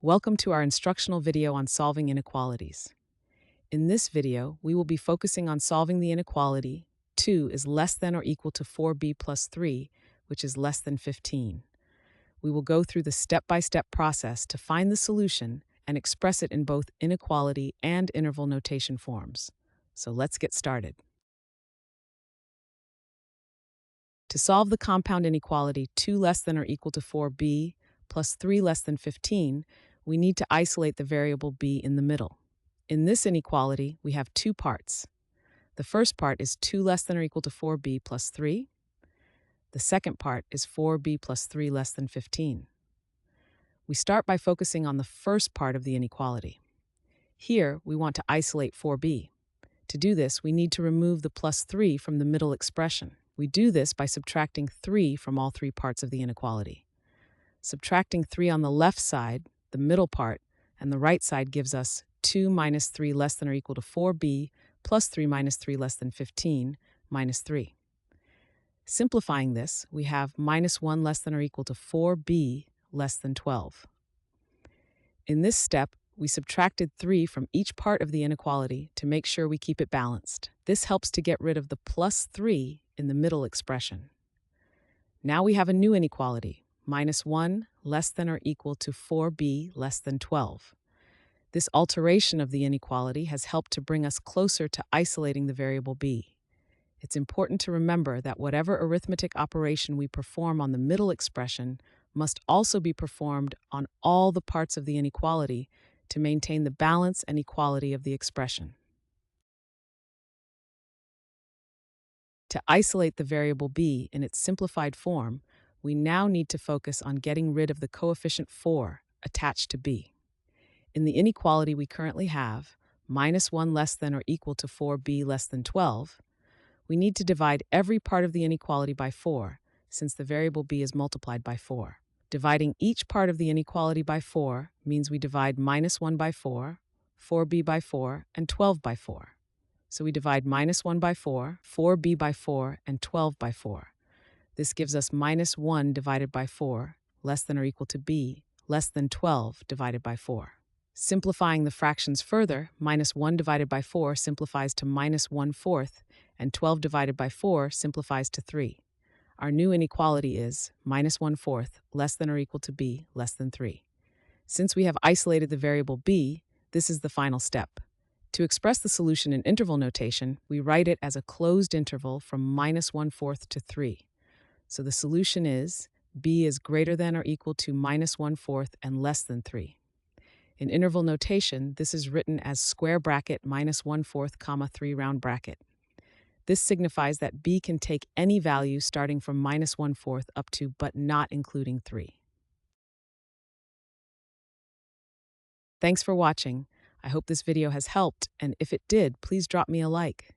Welcome to our instructional video on solving inequalities. In this video, we will be focusing on solving the inequality 2 is less than or equal to 4b plus 3, which is less than 15. We will go through the step-by-step process to find the solution and express it in both inequality and interval notation forms. So let's get started. To solve the compound inequality 2 less than or equal to 4b plus 3 less than 15, we need to isolate the variable b in the middle. In this inequality, we have two parts. The first part is 2 less than or equal to 4b plus 3. The second part is 4b plus 3 less than 15. We start by focusing on the first part of the inequality. Here, we want to isolate 4b. To do this, we need to remove the plus 3 from the middle expression. We do this by subtracting 3 from all three parts of the inequality. Subtracting 3 on the left side, the middle part, and the right side gives us 2 minus 3 less than or equal to 4b plus 3 minus 3 less than 15 minus 3. Simplifying this, we have minus 1 less than or equal to 4b less than 12. In this step, we subtracted 3 from each part of the inequality to make sure we keep it balanced. This helps to get rid of the plus 3 in the middle expression. Now we have a new inequality, minus 1 less than or equal to 4b less than 12. This alteration of the inequality has helped to bring us closer to isolating the variable b. It's important to remember that whatever arithmetic operation we perform on the middle expression must also be performed on all the parts of the inequality to maintain the balance and equality of the expression. To isolate the variable b in its simplified form, we now need to focus on getting rid of the coefficient 4 attached to b. In the inequality we currently have, minus 1 less than or equal to 4b less than 12, we need to divide every part of the inequality by 4, since the variable b is multiplied by 4. Dividing each part of the inequality by 4 means we divide minus 1 by 4, 4b by 4, and 12 by 4. So we divide minus 1 by 4, 4b by 4, and 12 by 4. This gives us minus 1 divided by 4, less than or equal to b, less than 12 divided by 4. Simplifying the fractions further, minus 1 divided by 4 simplifies to minus 1/4, and 12 divided by 4 simplifies to 3. Our new inequality is minus 1/4 less than or equal to b less than 3. Since we have isolated the variable b, this is the final step. To express the solution in interval notation, we write it as a closed interval from minus 1/4 to 3. So the solution is b is greater than or equal to minus 1/4 and less than 3. In interval notation, this is written as square bracket minus 1/4 comma 3 round bracket. This signifies that b can take any value starting from minus 1/4 up to but not including 3. Thanks for watching. I hope this video has helped, and if it did, please drop me a like.